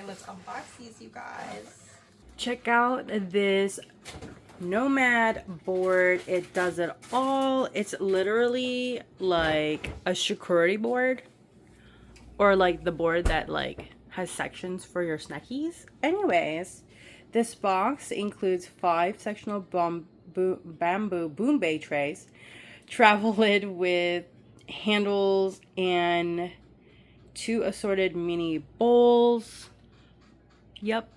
let's unbox these, you guys. Check out this Nomad board. It does it all. It's literally like a charcuterie board, or like the board that like has sections for your snackies. Anyways, this box includes 5 sectional bamboo boom bay trays, travel lid with handles, and 2 assorted mini bowls. Yep.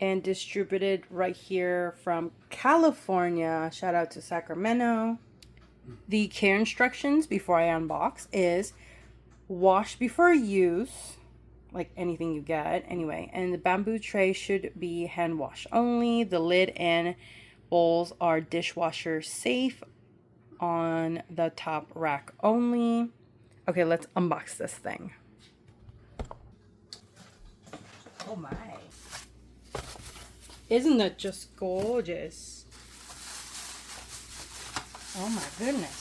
And distributed right here from California. Shout out to Sacramento. The care instructions before I unbox is wash before use, like anything you get anyway, and the bamboo tray should be hand wash only. The lid and bowls are dishwasher safe on the top rack only. Okay, let's unbox this thing. Oh my. Isn't that just gorgeous? Oh my goodness.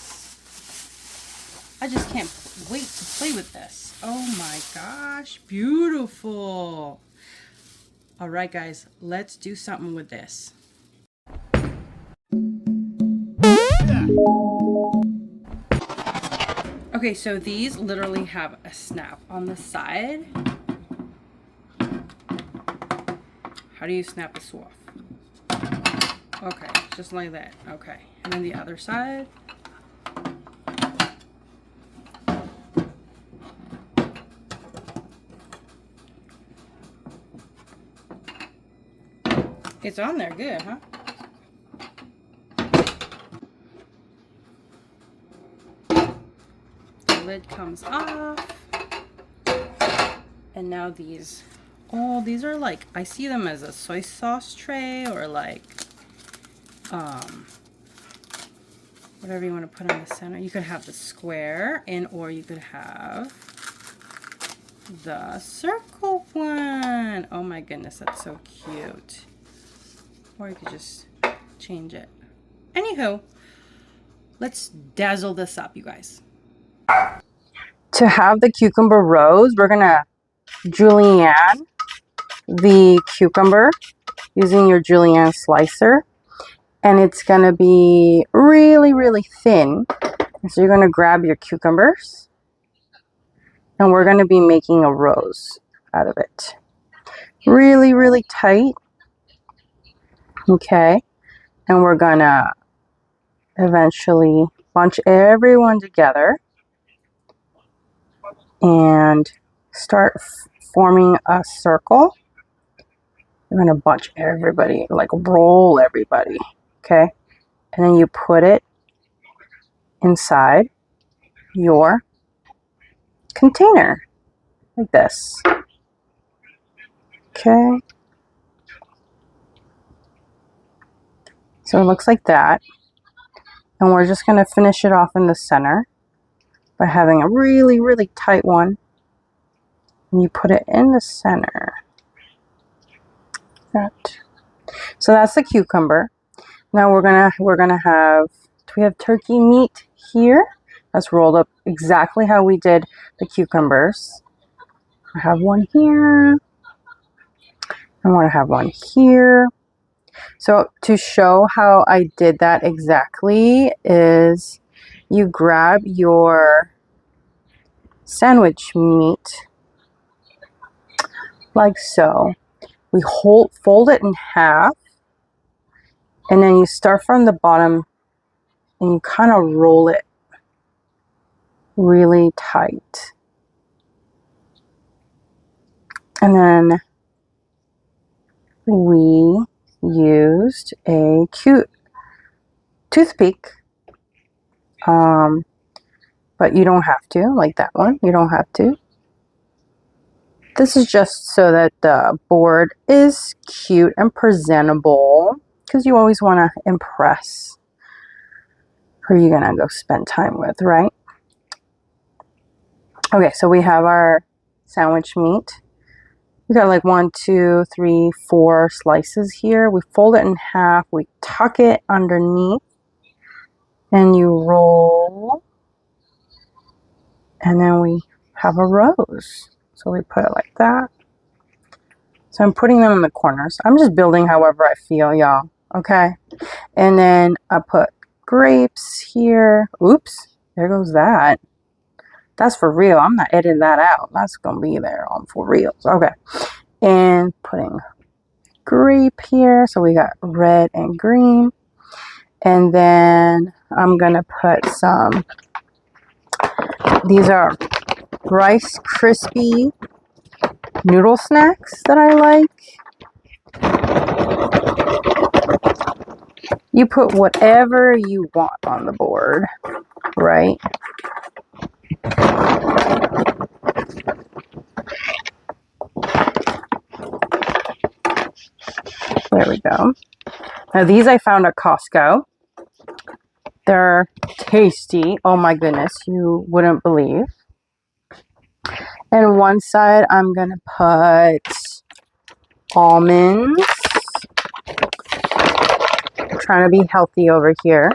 I just can't wait to play with this. Oh my gosh, beautiful. All right, guys, let's do something with this. Okay, so these literally have a snap on the side. How do you snap this off? Okay, just like that. Okay, and then the other side. It's on there good, huh? The lid comes off. And now these, oh, these are like, I see them as a soy sauce tray, or like, whatever you want to put on the center. You could have the square, and or you could have the circle one. Oh my goodness, that's so cute. Or you could just change it. Anywho, let's dazzle this up, you guys. To have the cucumber rose, we're gonna julienne the cucumber using your julienne slicer, and it's gonna be really thin. So you're gonna grab your cucumbers, and we're gonna be making a rose out of it. Really tight. Okay, and we're gonna eventually bunch everyone together and start forming a circle. We're gonna bunch everybody, like roll everybody, okay? And then you put it inside your container, like this. Okay. So it looks like that. And we're just gonna finish it off in the center by having a really tight one. And you put it in the center. That. So that's the cucumber. Now we're gonna have, we have turkey meat here. That's rolled up exactly how we did the cucumbers. I have one here. I want to have one here. So to show how I did that exactly is you grab your sandwich meat like so. We fold it in half, and then you start from the bottom and you kind of roll it really tight. And then we used a cute toothpick, but you don't have to, like that one, you don't have to. This is just so that the board is cute and presentable, because you always want to impress who you're gonna go spend time with, right? Okay, so we have our sandwich meat. We got like 1, 2, 3, 4 slices here. We fold it in half, we tuck it underneath, and you roll, and then we have a rose. So we put it like that. So I'm putting them in the corners. I'm just building however I feel, y'all. Okay. And then I put grapes here. Oops, there goes that. That's for real. I'm not editing that out. That's going to be there on for reals. Okay. And putting grape here. So we got red and green. And then I'm going to put some, these are Rice Krispie noodle snacks that I like. You put whatever you want on the board, right? There we go. Now these I found at Costco. They're tasty. Oh my goodness, you wouldn't believe. And one side I'm gonna put almonds. I'm trying to be healthy over here.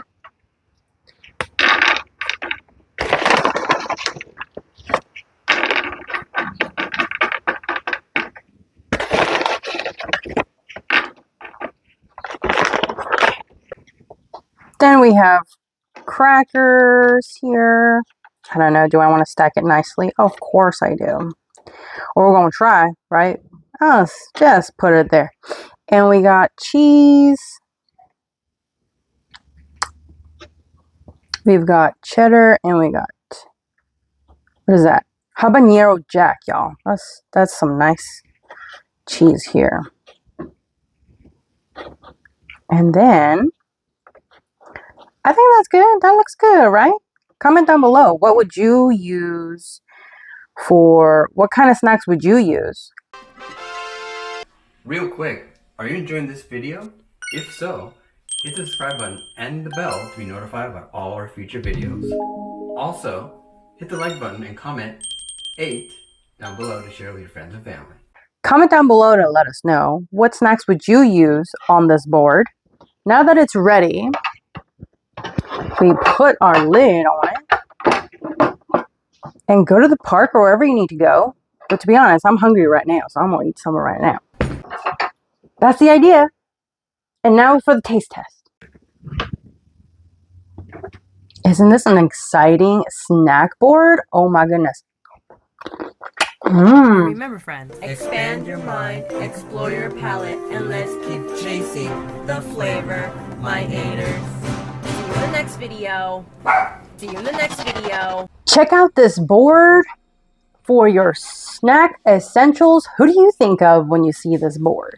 Then we have crackers here. I don't know, do I want to stack it nicely? Of course I do. Or we're going to try, right? Oh, just put it there. And we got cheese. We've got cheddar and we got, what is that? Habanero Jack, y'all. That's some nice cheese here. And then, I think that's good. That looks good, right? Comment down below. What would you use for, what kind of snacks would you use? Real quick, are you enjoying this video? If so, hit the subscribe button and the bell to be notified about all our future videos. Also, hit the like button and comment 8 down below to share with your friends and family. Comment down below to let us know what snacks would you use on this board. Now that it's ready, we put our lid on it and go to the park or wherever you need to go. But to be honest, I'm hungry right now, so I'm going to eat somewhere right now. That's the idea. And now for the taste test. Isn't this an exciting snack board? Oh my goodness. Remember, friends, Expand your mind, explore your palate, and let's keep chasing the flavor, my haters. See you in the next video. See you in the next video. Check out this board for your snack essentials. Who do you think of when you see this board?